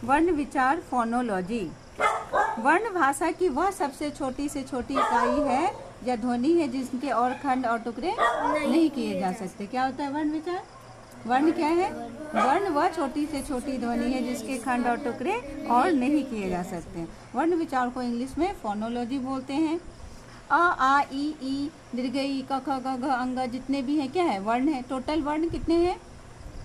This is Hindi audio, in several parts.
वर्ण विचार फोनोलॉजी। वर्ण भाषा की वह सबसे छोटी से छोटी इकाई है या ध्वनि है जिनके और खंड और टुकड़े नहीं किए जा सकते। क्या होता है वर्ण विचार? वर्ण क्या है? वर्ण वह छोटी से छोटी ध्वनि है जिसके खंड और टुकड़े और नहीं किए जा सकते। वर्ण विचार को इंग्लिश में फोनोलॉजी बोलते हैं। अ आ ई दीर्घ ई क ख ग घ अंग जितने भी हैं क्या है? वर्ण है। टोटल वर्ण कितने हैं?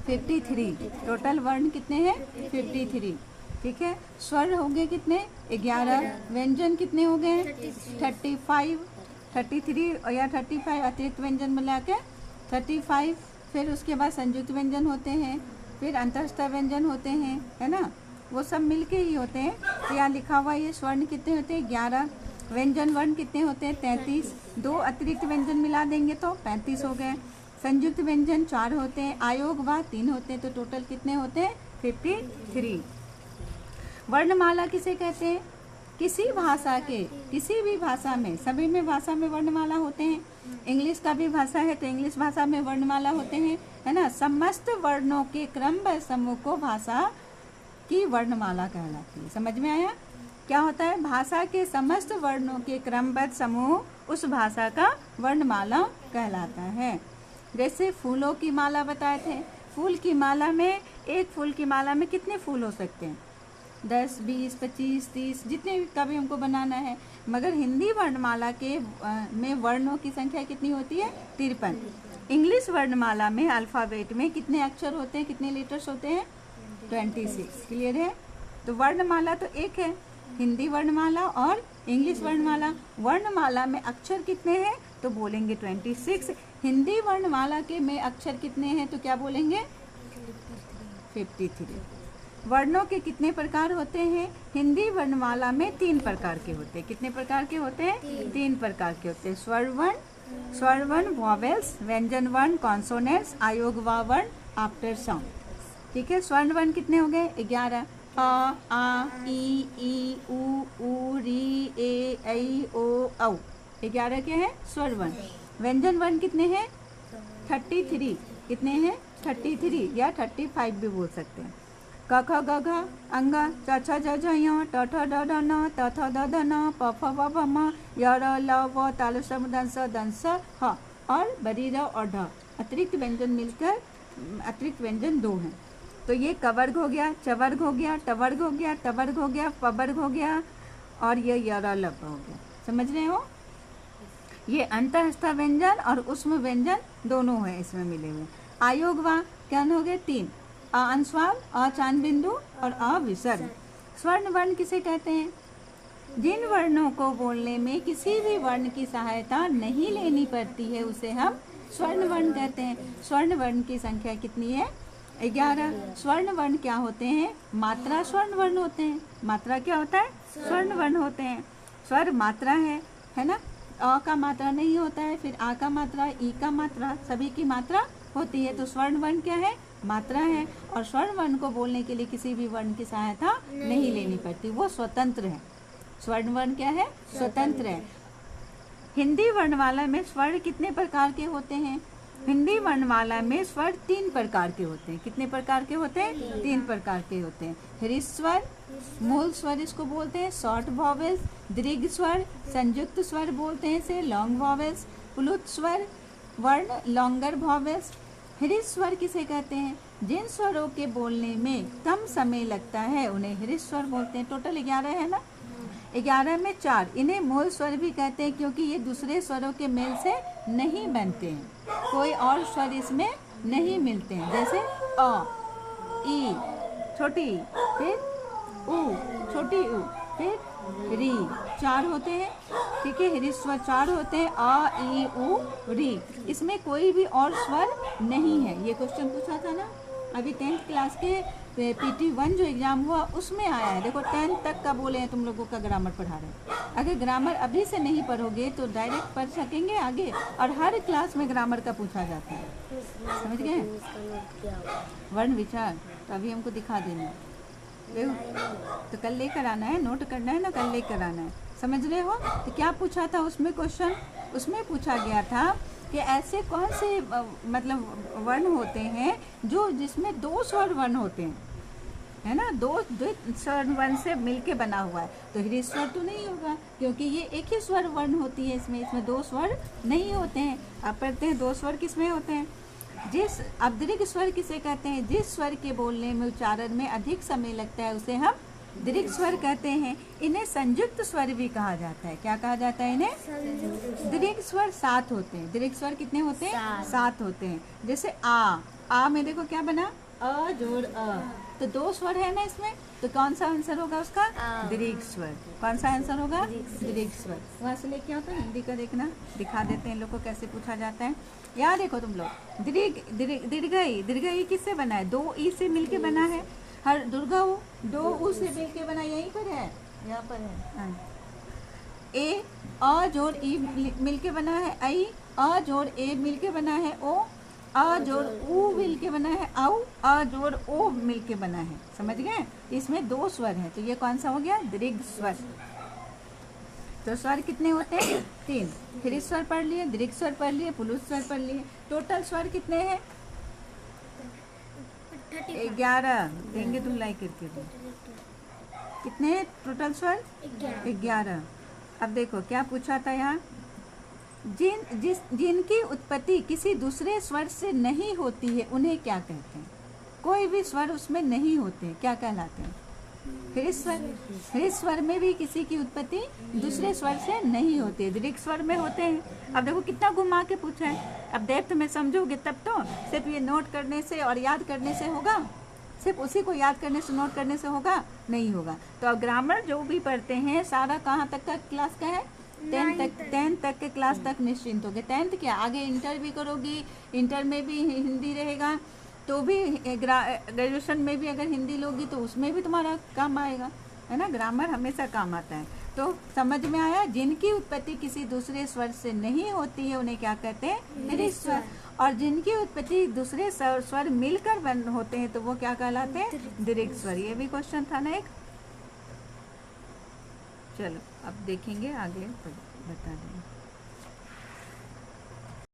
53। टोटल वर्ण कितने हैं? 53। ठीक है। स्वर हो गए कितने? 11। व्यंजन कितने हो गए? 35। 33 या 35 अतिरिक्त व्यंजन मिला के 35। फिर उसके बाद संयुक्त व्यंजन होते हैं, फिर अंतःस्थ व्यंजन होते हैं, है ना, वो सब मिलके ही होते हैं। तो यहाँ लिखा हुआ ये स्वर्ण कितने होते हैं? 11। व्यंजन वर्ण कितने होते हैं? 33। 2 अतिरिक्त व्यंजन मिला देंगे तो 35 हो गए। संयुक्त व्यंजन 4 होते हैं, आयोग व 3 होते हैं, तो टोटल कितने होते हैं? 53। वर्णमाला किसे कहते हैं? किसी भाषा के किसी भी भाषा में, सभी में भाषा में वर्णमाला होते हैं। इंग्लिश का भी भाषा है तो इंग्लिश भाषा में वर्णमाला होते हैं, है ना। समस्त वर्णों के क्रमबद्ध समूह को भाषा की वर्णमाला कहलाती है। समझ में आया? क्या होता है? भाषा के समस्त वर्णों के क्रमबद्ध समूह उस भाषा का वर्णमाला कहलाता है। जैसे फूलों की माला बताए थे, फूल की माला में, एक फूल की माला में कितने फूल हो सकते हैं? 10, 20, 25, 30 जितने का भी हमको बनाना है। मगर हिंदी वर्णमाला के में वर्णों की संख्या कितनी होती है? 53। इंग्लिश वर्णमाला में अल्फ़ाबेट में कितने अक्षर होते हैं, कितने लेटर्स होते हैं? 26। क्लियर है? तो वर्णमाला तो एक है, हिंदी वर्णमाला और इंग्लिश वर्णमाला। वर्णमाला में अक्षर कितने हैं तो बोलेंगे 26। हिंदी वर्णमाला के में अक्षर कितने हैं तो क्या बोलेंगे? 53। वर्णों के कितने प्रकार होते हैं? हिंदी वर्णमाला में 3 प्रकार के होते हैं। कितने प्रकार के होते हैं? 3 प्रकार के होते हैं। स्वर वर्ण वॉवेल्स, व्यंजन वर्ण कॉन्सोनेंट्स, आयोग वर्ण आफ्टर साउंड। ठीक है। स्वर्ण वर्ण कितने हो गए? 11। अ आ ई उ री ए ऐ ओ औ। 11 के हैं स्वर वर्ण। व्यंजन वर्ण कितने हैं? 33। कितने हैं? 33 या 35 भी बोल सकते हैं। क ख ग घ अंग च छ ज झ य ट ठ ड ढ न त थ द ध न प फ ब भ म य र ल व ताल श म दंस ह और बरी र और ढ अतिरिक्त व्यंजन मिलकर अतिरिक्त व्यंजन 2 हैं। तो ये कवर्ग हो गया, चवर्ग हो गया, टवर्ग हो गया, टवर्ग हो गया, पवर्ग हो गया और ये यरा लप हो गया। समझ रहे हो? ये अंतःस्थ व्यंजन और उष्म व्यंजन दोनों हैं इसमें मिले हुए। आयोग व क्या हो गए? 3। अ अनुस्वार, अ चांद बिंदु और अ विसर्ग। स्वर्ण वर्ण किसे कहते हैं? जिन वर्णों को बोलने में किसी भी वर्ण की सहायता नहीं लेनी पड़ती है उसे हम स्वर्ण वर्ण कहते हैं। स्वर्ण वर्ण की संख्या कितनी है? 11। स्वर्ण वर्ण क्या होते हैं? मात्रा स्वर्ण वर्ण होते हैं। मात्रा क्या होता है? स्वर्ण वर्ण होते हैं। स्वर मात्रा है ना। अ का मात्रा नहीं होता है, फिर आ का मात्रा, ई का मात्रा, सभी की मात्रा होती है। तो स्वर्ण वर्ण क्या है? मात्रा है। और स्वर्ण वर्ण को बोलने के लिए किसी भी वर्ण की सहायता नहीं लेनी पड़ती, वो स्वतंत्र है। स्वर्ण वर्ण क्या है? स्वतंत्र है। हिंदी वर्णमाला में स्वर कितने प्रकार के होते हैं? हिंदी वर्णमाला में स्वर 3 प्रकार के होते हैं। कितने प्रकार के होते हैं? 3 प्रकार के होते हैं। हृस्व स्वर, मूल स्वर इसको बोलते हैं, शॉर्ट वॉवेल्स, दीर्घ स्वर, संयुक्त स्वर बोलते हैं इसे, लॉन्ग वॉवेल्स, प्लुत स्वर वर्ण, लॉन्गर वॉवेल्स। हृस्व स्वर किसे कहते हैं? जिन स्वरों के बोलने में कम समय लगता है उन्हें हृस्व स्वर बोलते हैं। टोटल 11 है ना। 11 में 4 इन्हें मूल स्वर भी कहते हैं क्योंकि ये दूसरे स्वरों के मेल से नहीं बनते हैं, कोई और स्वर इसमें नहीं मिलते हैं। जैसे अ, ई छोटी, फिर उ छोटी उ, फिर री, 4 होते हैं। ठीक है। हृस्व स्वर 4 होते हैं, अ ई उ री। इसमें कोई भी और स्वर नहीं है। ये क्वेश्चन पूछा था ना अभी 10th क्लास के PT1 जो एग्जाम हुआ उसमें आया है। देखो 10th तक का बोले हैं, तुम लोगों का ग्रामर पढ़ा रहे हैं। अगर ग्रामर अभी से नहीं पढ़ोगे तो डायरेक्ट पढ़ सकेंगे आगे, और हर क्लास में ग्रामर का पूछा जाता है। समझ गए? वर्ण विचार तो अभी हमको दिखा देना है, तो कल लेकर आना है, नोट करना है ना, कल लेकर आना है। समझ रहे हो? तो क्या पूछा था उसमें क्वेश्चन? उसमें पूछा गया था कि ऐसे कौन से मतलब वर्ण होते हैं जो जिसमें 2 स्वर वर्ण होते हैं। है ना, दो द्वित स्वर्ण वर्ण से मिलके बना हुआ है, तो हृदय स्वर तो नहीं होगा, क्योंकि ये एक ही स्वर वर्ण होती है, इसमें दो स्वर नहीं होते हैं। आप पढ़ते हैं दो स्वर किसमें होते हैं? जिस अब दीर्घ स्वर किसे कहते हैं? जिस स्वर के बोलने में उच्चारण में अधिक समय लगता है उसे हम दीर्घ स्वर कहते हैं। इन्हें संयुक्त स्वर भी कहा जाता है। क्या कहा जाता है इन्हें? दीर्घ स्वर 7 होते हैं। दीर्घ स्वर कितने होते हैं? 7 होते हैं। जैसे आ में देखो क्या बना, अ जोड़ अ, तो 2 स्वर है ना इसमें, तो कौन सा आंसर होगा उसका? दीर्घ स्वर। कौन सा आंसर होगा? दीर्घ स्वर। वहां से लेके आओ तो हिंदी का देखना, दिखा देते हैं इन लोग को कैसे पूछा जाता है। यहाँ देखो तुम लोग, दीर्घई किससे बना है? 2 ई से मिलके बना है। हर दुर्गा 2 ऊ से मिलके बना, यहीं पर है, यहाँ पर है। हाँ। ए अ जोड़ ई मिलके बना है, आई अ जोड़ ए मिलके बना है, ओ अ जोड़ ऊ मिलके बना है, औ अ जोड़ ओ मिलके बना है। समझ गए? इसमें 2 स्वर हैं, तो ये कौन सा हो गया? दीर्घ स्वर। तो स्वर कितने होते हैं? 3। फिर स्वर पढ़ लिए, दीर्घ स्वर पढ़ लिए, पुल्लिंग स्वर पढ़ लिए। टोटल स्वर कितने हैं? 11 देंगे तुम लाइक करके। कितने हैं टोटल स्वर? 11। अब देखो क्या पूछा था यहाँ, जिनकी उत्पत्ति किसी दूसरे स्वर से नहीं होती है उन्हें क्या कहते हैं? कोई भी स्वर उसमें नहीं होते, क्या कहलाते हैं? हृदय स्वर में भी किसी की उत्पत्ति दूसरे स्वर से नहीं होती है, दीर्घ स्वर में होते हैं। अब देखो कितना घुमा के पूछा है। अब डेप्थ में समझोगे तब तो, सिर्फ ये नोट करने से और याद करने से होगा? सिर्फ उसी को याद करने से, नोट करने से होगा? नहीं होगा। तो अब ग्रामर जो भी पढ़ते हैं सारा कहाँ तक का क्लास का है? 10 तक के क्लास तक निश्चिंत हो गए। 10th क्या, आगे इंटर भी करोगी, इंटर में भी हिंदी रहेगा, तो भी ग्रेजुएशन में भी अगर हिंदी लोगी तो उसमें भी तुम्हारा काम आएगा, है ना। ग्रामर हमेशा काम आता है। तो समझ में आया? जिनकी उत्पत्ति किसी दूसरे स्वर से नहीं होती है उन्हें क्या कहते हैं? दीर्घ स्वर। और जिनकी उत्पत्ति दूसरे स्वर मिलकर होते हैं तो वो क्या कहलाते हैं? दीर्घ स्वर। ये भी क्वेश्चन था ना एक। चलो अब देखेंगे आगे, बता देंगे।